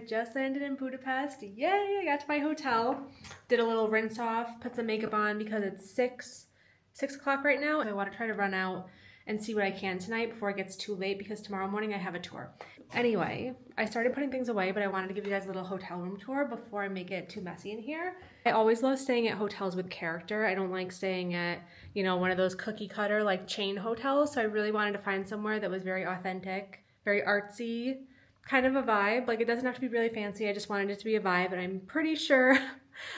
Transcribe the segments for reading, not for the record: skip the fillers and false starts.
just landed in Budapest. Yay, I got to my hotel. Did a little rinse off, put some makeup on because it's 6 o'clock right now. I want to try to run out and see what I can tonight before it gets too late because tomorrow morning I have a tour. Anyway, I started putting things away, but I wanted to give you guys a little hotel room tour before I make it too messy in here. I always love staying at hotels with character. I don't like staying at, you know, one of those cookie cutter like chain hotels. So I really wanted to find somewhere that was very authentic, very artsy, kind of a vibe. Like, it doesn't have to be really fancy. I just wanted it to be a vibe, and I'm pretty sure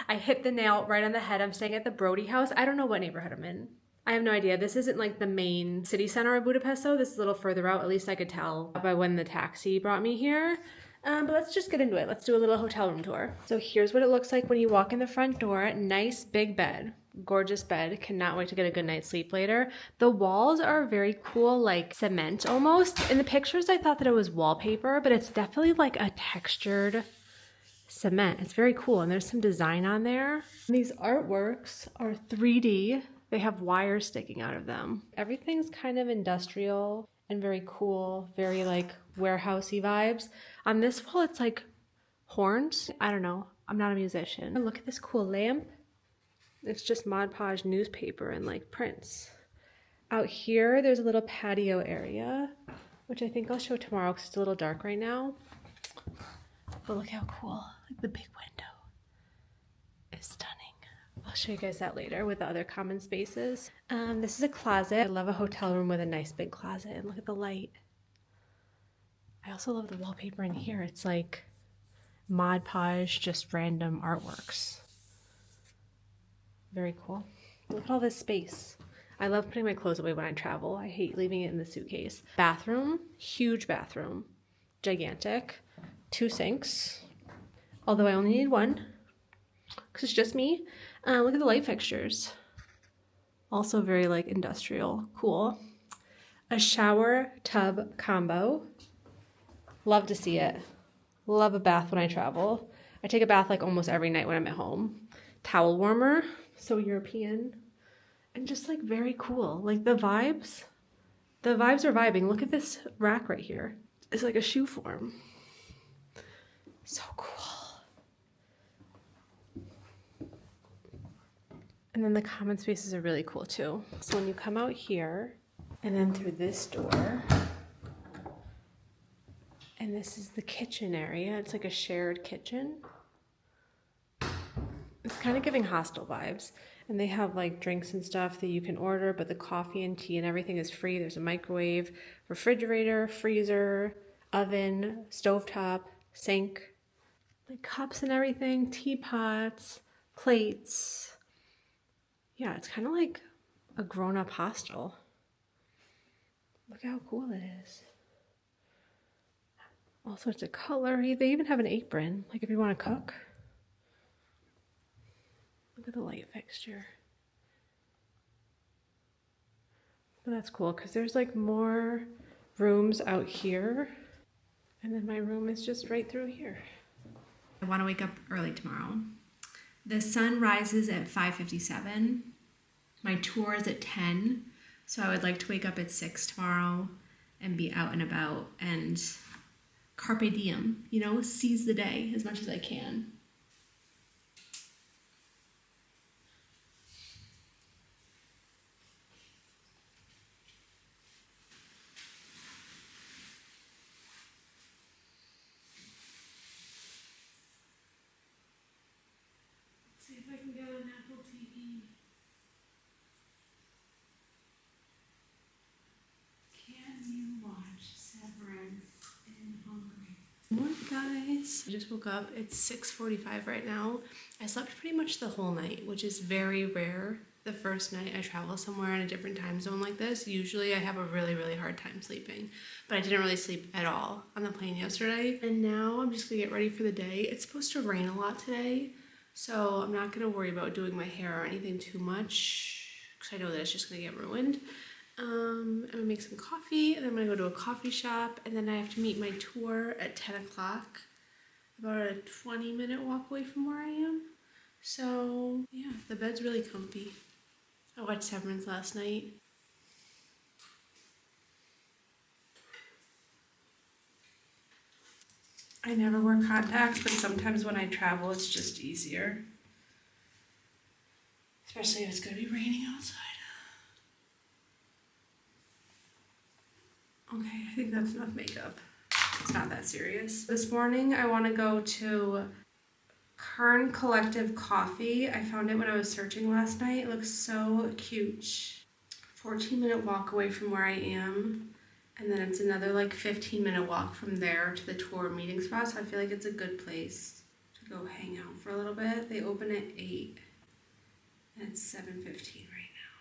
I hit the nail right on the head. I'm staying at the Brody House. I don't know what neighborhood I'm in. I have no idea. This isn't like the main city center of Budapest, though. This is a little further out. At least I could tell by when the taxi brought me here. But let's just get into it. Let's do a little hotel room tour. So here's what it looks like when you walk in the front door. Nice big bed. Gorgeous bed. Cannot wait to get a good night's sleep later. The walls are very cool, like cement almost. In the pictures, I thought that it was wallpaper, but it's definitely like a textured cement. It's very cool, and there's some design on there. These artworks are 3D. They have wires sticking out of them. Everything's kind of industrial and very cool, very like warehousey vibes. On this wall, it's like horns. I don't know. I'm not a musician. Look at this cool lamp. It's just Mod Podge newspaper and like prints. Out here, there's a little patio area, which I think I'll show tomorrow because it's a little dark right now. But look how cool. Like the big window is stunning. I'll show you guys that later with the other common spaces. This is a closet. I love a hotel room with a nice big closet. And look at the light. I also love the wallpaper in here. It's like Mod Podge, just random artworks. Very cool. Look at all this space. I love putting my clothes away when I travel. I hate leaving it in the suitcase. Bathroom, huge bathroom. Gigantic. 2 sinks. Although I only need 1. Because it's just me. Look at the light fixtures. Also very like industrial. Cool. A shower tub combo. Love to see it. Love a bath when I travel. I take a bath like almost every night when I'm at home. Towel warmer. So European. And just like very cool. Like the vibes. The vibes are vibing. Look at this rack right here. It's like a shoe form. So cool. And then the common spaces are really cool too. So when you come out here and then through this door, and this is the kitchen area. It's like a shared kitchen. It's kind of giving hostel vibes. And they have like drinks and stuff that you can order, but the coffee and tea and everything is free. There's a microwave, refrigerator, freezer, oven, stovetop, sink, like cups and everything, teapots, plates. Yeah, it's kind of like a grown-up hostel. Look how cool it is. All sorts of cutlery. They even have an apron, like if you want to cook. Look at the light fixture. But that's cool because there's like more rooms out here. And then my room is just right through here. I want to wake up early tomorrow. The sun rises at 5:57. My tour is at 10. So I would like to wake up at 6 tomorrow and be out and about and carpe diem, you know, seize the day as much as I can. Let's see if I can get an Apple TV. Can you watch Severance in Hungary? Good morning, guys. I just woke up. It's 6:45 right now. I slept pretty much the whole night, which is very rare. The first night I travel somewhere in a different time zone like this, usually I have a really hard time sleeping. But I didn't really sleep at all on the plane yesterday. And now I'm just gonna get ready for the day. It's supposed to rain a lot today, so I'm not gonna worry about doing my hair or anything too much because I know that it's just gonna get ruined. I'm gonna make some coffee, and then I'm gonna go to a coffee shop, and then I have to meet my tour at 10 o'clock. About a 20-minute walk away from where I am. So yeah, the bed's really comfy. I watched Severance last night. I never wear contacts, but sometimes when I travel, it's just easier. Especially if it's gonna be raining outside. Okay, I think that's enough makeup. It's not that serious. This morning, I wanna go to Kern Collective Coffee. I found it when I was searching last night. It looks so cute. 14-minute walk away from where I am. And then it's another like 15-minute walk from there to the tour meeting spot. So I feel like it's a good place to go hang out for a little bit. They open at 8 and it's 7:15 right now.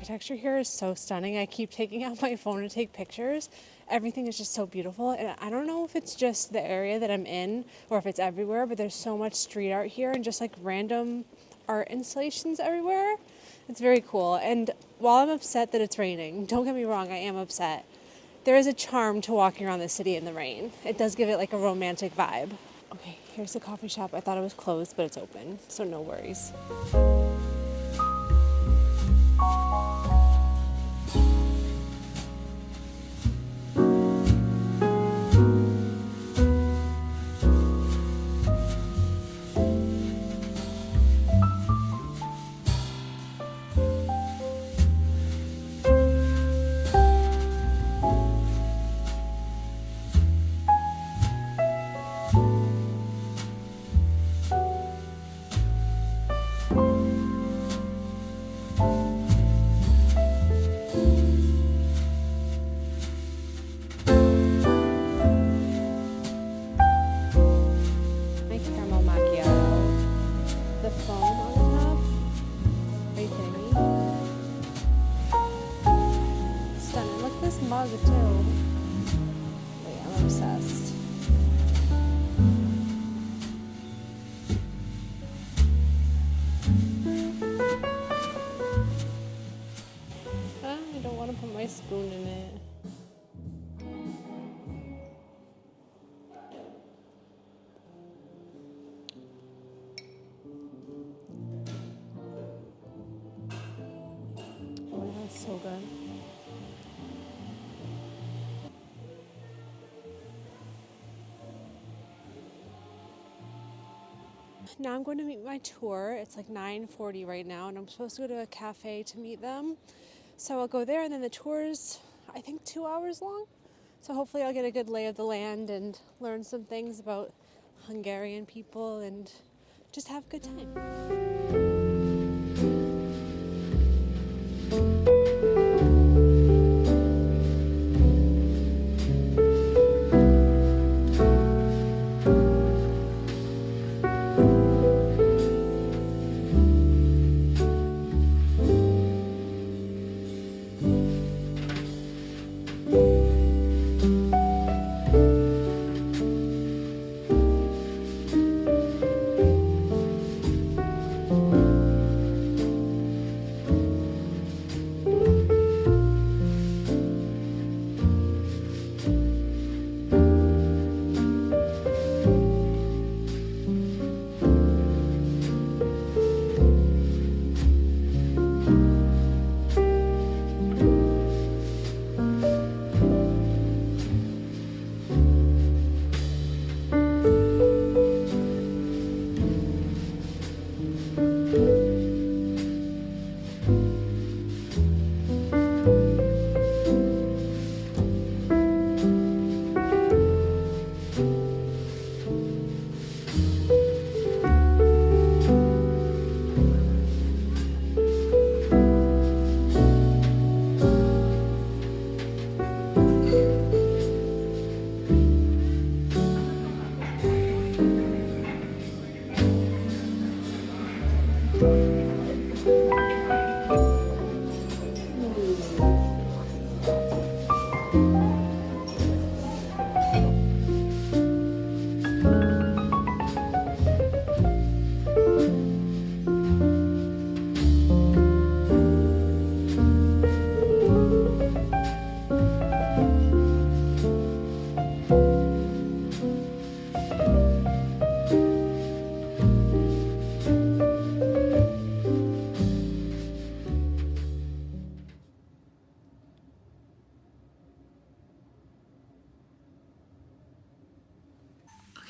Architecture here is so stunning. I keep taking out my phone to take pictures. Everything is just so beautiful, and I don't know if it's just the area that I'm in or if it's everywhere, but there's so much street art here and just like random art installations everywhere. It's very cool. And while I'm upset that it's raining, don't get me wrong, I am upset, there is a charm to walking around the city in the rain. It does give it like a romantic vibe. Okay, here's the coffee shop. I thought it was closed, but it's open, so no worries. Mug too. Wait, I'm obsessed. I don't want to put my spoon in it. Oh, that's so good. Now I'm going to meet my tour. It's like 9:40 right now, and I'm supposed to go to a cafe to meet them. So I'll go there, and then the tour's, I think, 2 hours long. So hopefully I'll get a good lay of the land and learn some things about Hungarian people and just have a good time.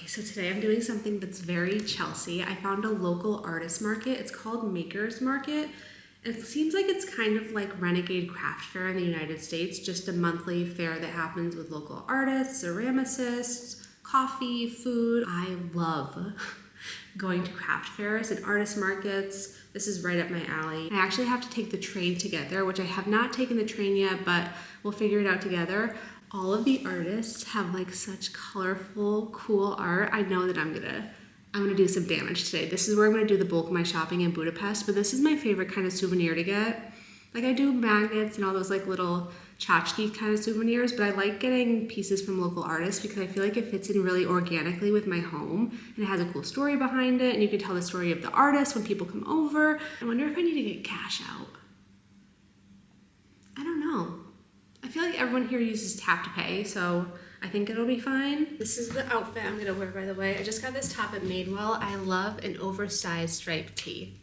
So today I'm doing something that's very Chelsea. I found a local artist market. It's called Maker's Market. It seems like it's kind of like Renegade Craft Fair in the United States, just a monthly fair that happens with local artists, ceramicists, coffee, food. I love going to craft fairs and artist markets. This is right up my alley. I actually have to take the train to get there, which I have not taken the train yet, but we'll figure it out together. All of the artists have like such colorful, cool art. I know that I'm gonna do some damage today. This is where I'm gonna do the bulk of my shopping in Budapest, but this is my favorite kind of souvenir to get. Like I do magnets and all those like little tchotchke kind of souvenirs, but I like getting pieces from local artists because I feel like it fits in really organically with my home and it has a cool story behind it and you can tell the story of the artist when people come over. I wonder if I need to get cash out. I don't know. I feel like everyone here uses tap to pay, so I think it'll be fine. This is the outfit I'm gonna wear, by the way. I just got this top at Madewell. I love an oversized striped tee.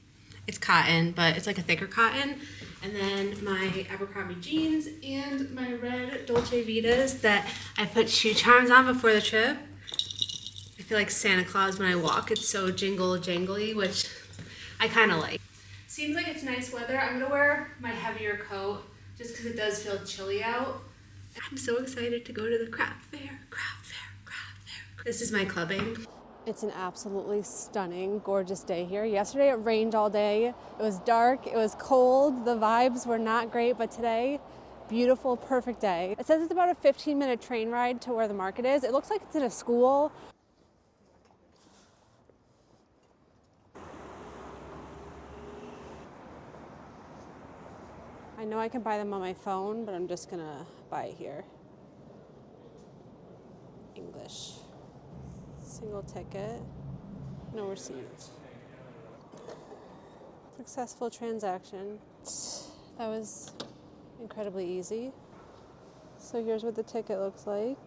It's cotton, but it's like a thicker cotton. And then my Abercrombie jeans and my red Dolce Vitas that I put shoe charms on before the trip. I feel like Santa Claus when I walk. It's so jingle jangly, which I kind of like. Seems like it's nice weather. I'm gonna wear my heavier coat just because it does feel chilly out. I'm so excited to go to the craft fair. This is my clubbing. It's an absolutely stunning, gorgeous day here. Yesterday it rained all day. It was dark, it was cold, the vibes were not great, but today, beautiful, perfect day. It says it's about a 15-minute train ride to where the market is. It looks like it's in a school. I know I can buy them on my phone, but I'm just gonna buy it here. English. Single ticket, no receipt. Successful transaction. That was incredibly easy. So here's what the ticket looks like.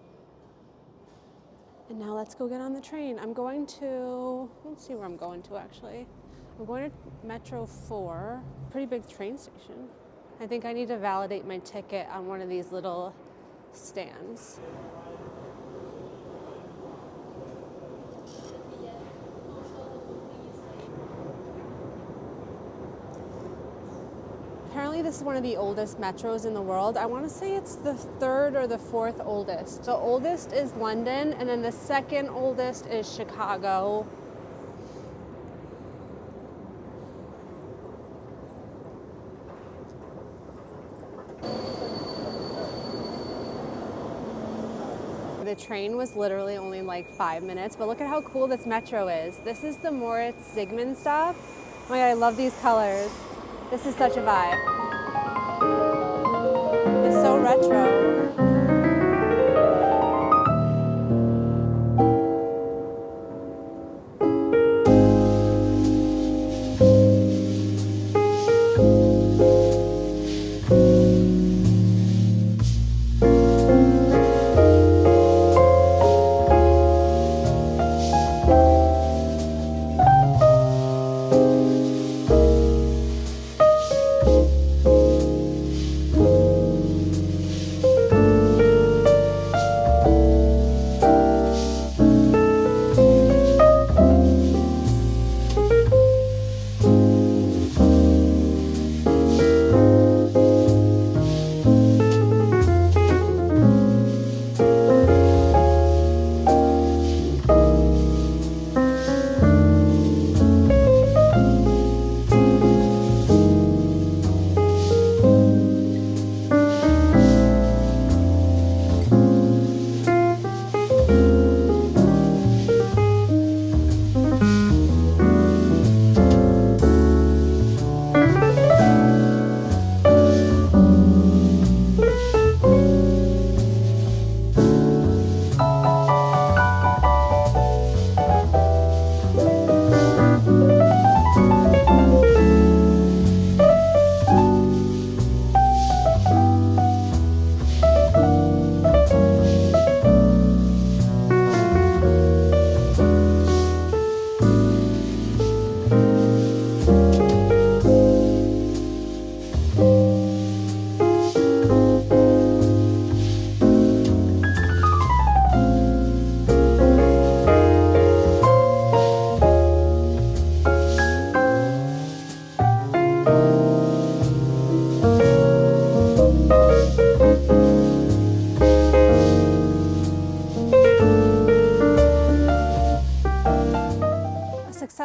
And now let's go get on the train. I'm going to, let's see where I'm going to actually. I'm going to Metro 4, pretty big train station. I think I need to validate my ticket on one of these little stands. Apparently this is one of the oldest metros in the world. I want to say it's the third or the fourth oldest. The oldest is London, and then the second oldest is Chicago. The train was literally only like 5 minutes, but look at how cool this metro is. This is the Moritz Siegmund stop. Oh my God, I love these colors. This is such a vibe. It's so retro.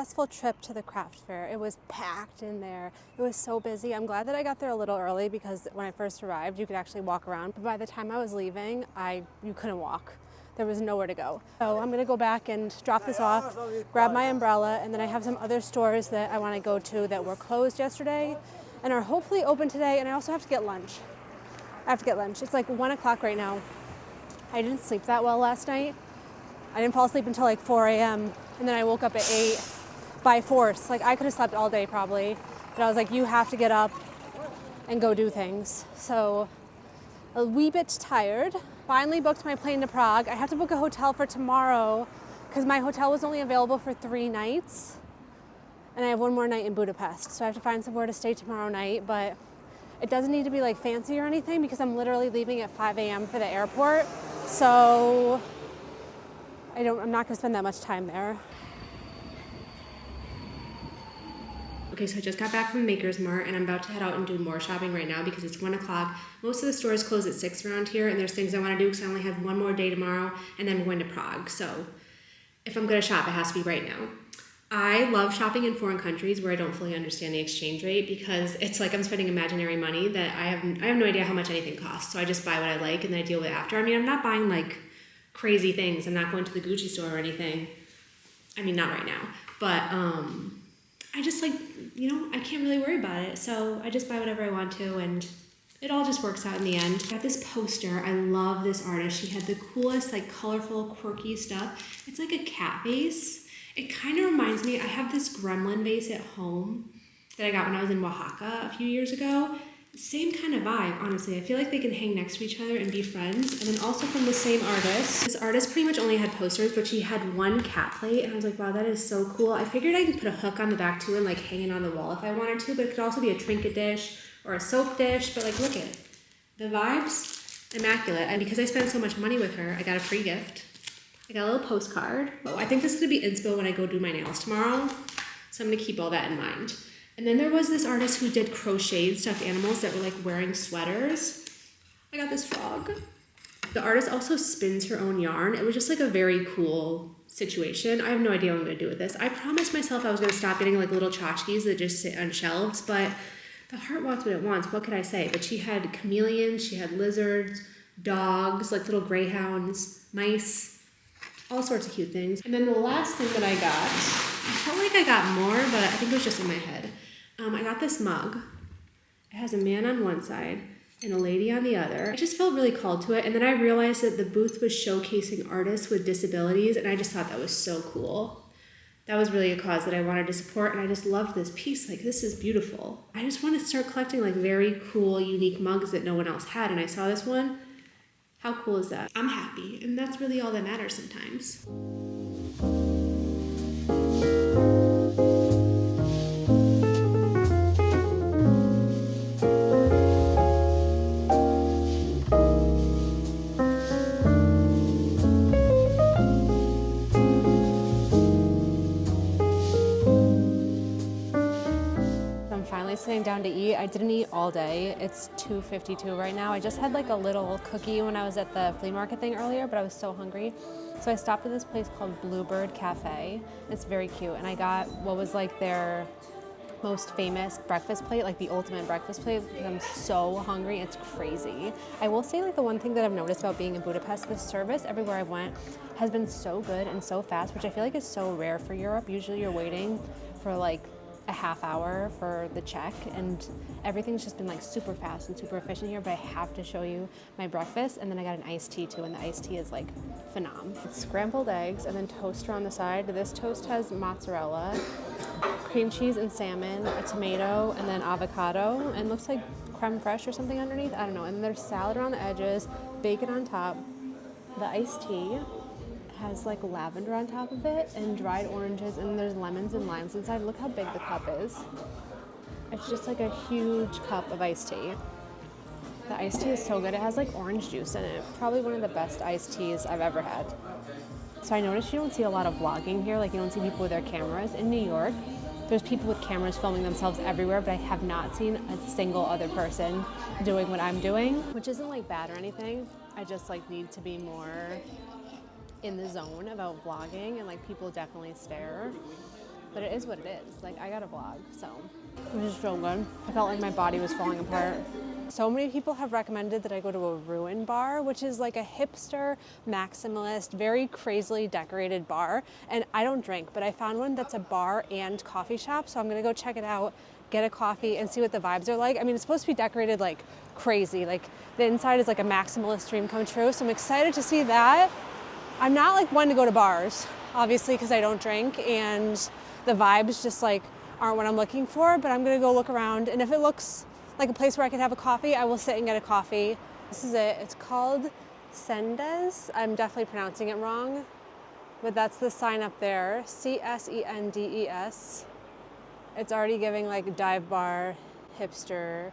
successful trip to the craft fair. It was packed in there. It was so busy. I'm glad that I got there a little early because when I first arrived, you could actually walk around. But by the time I was leaving, you couldn't walk. There was nowhere to go. So I'm gonna go back and drop this off, grab my umbrella, and then I have some other stores that I wanna go to that were closed yesterday and are hopefully open today, and I also have to get lunch. I have to get lunch. It's like 1 o'clock right now. I didn't sleep that well last night. I didn't fall asleep until like 4 a.m. and then I woke up at 8 by force. Like I could have slept all day probably, but I was like, you have to get up and go do things. So a wee bit tired. Finally booked my plane to Prague. I have to book a hotel for tomorrow because my hotel was only available for 3 nights. And I have 1 more night in Budapest. So I have to find somewhere to stay tomorrow night, but it doesn't need to be like fancy or anything because I'm literally leaving at 5 a.m. for the airport. So I'm not gonna spend that much time there. Okay, so I just got back from Maker's Mart and I'm about to head out and do more shopping right now because it's 1 o'clock. Most of the stores close at 6 around here, and there's things I wanna do because I only have 1 more day tomorrow and then I'm going to Prague. So if I'm gonna shop, it has to be right now. I love shopping in foreign countries where I don't fully understand the exchange rate because it's like I'm spending imaginary money that I have no idea how much anything costs. So I just buy what I like and then I deal with it after. I mean, I'm not buying like crazy things. I'm not going to the Gucci store or anything. I mean, not right now. But I just like, I can't really worry about it. So I just buy whatever I want to and it all just works out in the end. I got this poster. I love this artist. She had the coolest, like colorful, quirky stuff. It's like a cat vase. It kind of reminds me, I have this gremlin vase at home that I got when I was in Oaxaca a few years ago. Same kind of vibe, honestly. I feel like they can hang next to each other and be friends. And then also from the same artist. This artist pretty much only had posters, but she had 1 cat plate. And I was like, wow, that is so cool. I figured I could put a hook on the back too and like hang it on the wall if I wanted to, but it could also be a trinket dish or a soap dish. But like, look at it. The vibes, immaculate. And because I spent so much money with her, I got a free gift. I got a little postcard. Oh, I think this is gonna be inspo when I go do my nails tomorrow. So I'm gonna keep all that in mind. And then there was this artist who did crocheted stuffed animals that were like wearing sweaters. I got this frog. The artist also spins her own yarn. It was just like a very cool situation. I have no idea what I'm gonna do with this. I promised myself I was gonna stop getting like little tchotchkes that just sit on shelves, but the heart wants what it wants. What could I say? But she had chameleons, she had lizards, dogs, like little greyhounds, mice, all sorts of cute things. And then the last thing that I got, I felt like I got more, but I think it was just in my head. I got this mug. It has a man on one side and a lady on the other. I just felt really called to it. And then I realized that the booth was showcasing artists with disabilities, and I just thought that was so cool. That was really a cause that I wanted to support, and I just loved this piece. Like, this is beautiful. I just wanted to start collecting like very cool, unique mugs that no one else had, and I saw this one. How cool is that? I'm happy, and that's really all that matters sometimes. Sitting down to eat. I didn't eat all day. It's 2:52 right now. I just had like a little cookie when I was at the flea market thing earlier, but I was so hungry. So I stopped at this place called Bluebird Cafe. It's very cute. And I got what was like their most famous breakfast plate, like the ultimate breakfast plate, because I'm so hungry. It's crazy. I will say like the one thing that I've noticed about being in Budapest, the service everywhere I went has been so good and so fast, which I feel like is so rare for Europe. Usually you're waiting for like a half hour for the check, and everything's just been like super fast and super efficient here. But I have to show you my breakfast, and then I got an iced tea too, and the iced tea is like phenomenal. It's scrambled eggs and then toaster on the side. This toast has mozzarella, cream cheese and salmon, a tomato, and then avocado, and looks like creme fraiche or something underneath. I don't know. And there's salad around the edges, bacon on top. The iced tea has like lavender on top of it and dried oranges, and there's lemons and limes inside. Look how big the cup is. It's just like a huge cup of iced tea. The iced tea is so good. It has like orange juice in it. Probably one of the best iced teas I've ever had. So I noticed you don't see a lot of vlogging here. Like you don't see people with their cameras. In New York, there's people with cameras filming themselves everywhere, but I have not seen a single other person doing what I'm doing, which isn't like bad or anything. I just like need to be more in the zone about vlogging, and like people definitely stare. but it is what it is. Like, I got a vlog, so it was so good. I felt like my body was falling apart. So many people have recommended that I go to a ruin bar, which is like a hipster, maximalist, very crazily decorated bar. And I don't drink, but I found one that's a bar and coffee shop. So I'm gonna go check it out, get a coffee and see what the vibes are like. I mean, it's supposed to be decorated like crazy. Like the inside is like a maximalist dream come true. So I'm excited to see that. I'm not like one to go to bars, obviously, because I don't drink and the vibes just like aren't what I'm looking for, but I'm gonna go look around. And if it looks like a place where I can have a coffee, I will sit and get a coffee. This is it. It's called Sendes. I'm definitely pronouncing it wrong, but that's the sign up there. Csendes. It's already giving like dive bar, hipster.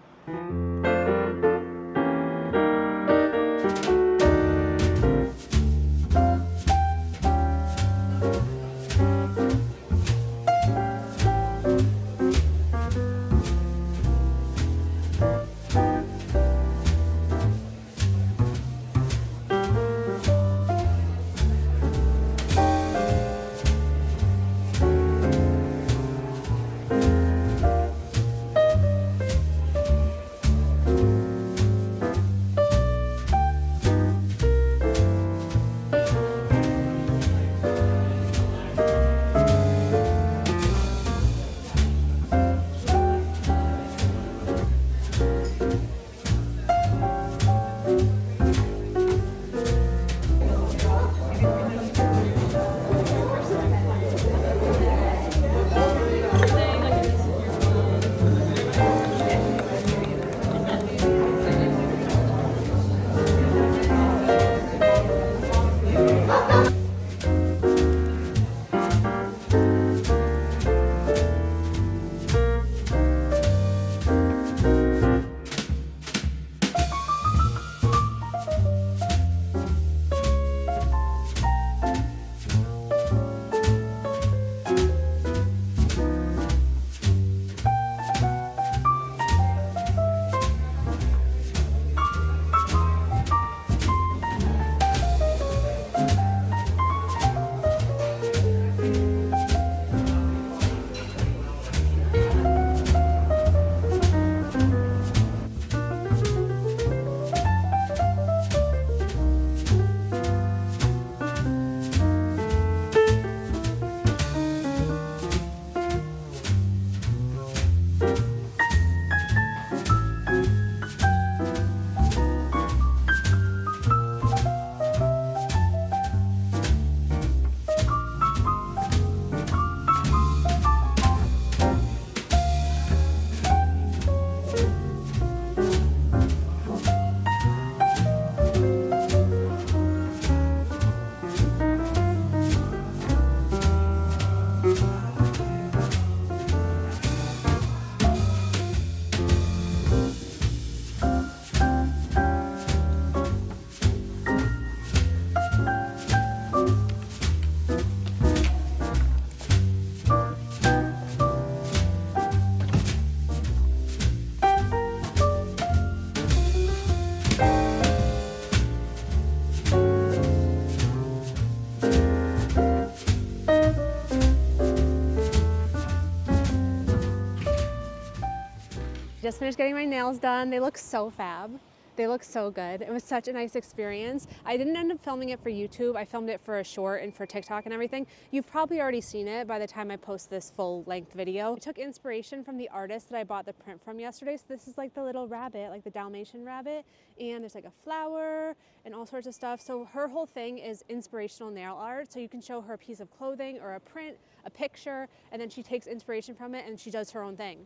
Just finished getting my nails done. They look so fab. They look so good. It was such a nice experience. I didn't end up filming it for YouTube. I filmed it for a short and for TikTok and everything. You've probably already seen it by the time I post this full length video. I took inspiration from the artist that I bought the print from yesterday. So this is like the little rabbit, like the Dalmatian rabbit. And there's like a flower and all sorts of stuff. So her whole thing is inspirational nail art. So you can show her a piece of clothing or a print, a picture, and then she takes inspiration from it and she does her own thing.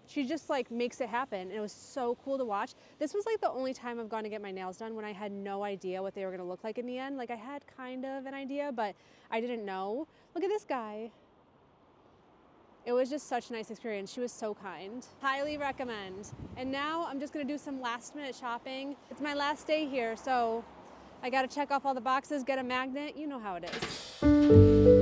She just like makes it happen. It was so cool to watch. This was like the only time I've gone to get my nails done when I had no idea what they were gonna look like in the end. Like I had kind of an idea, but I didn't know. Look at this guy. It was just such a nice experience. She was so kind. Highly recommend. And now I'm just gonna do some last minute shopping. It's my last day here, so I gotta check off all the boxes, get a magnet. You know how it is.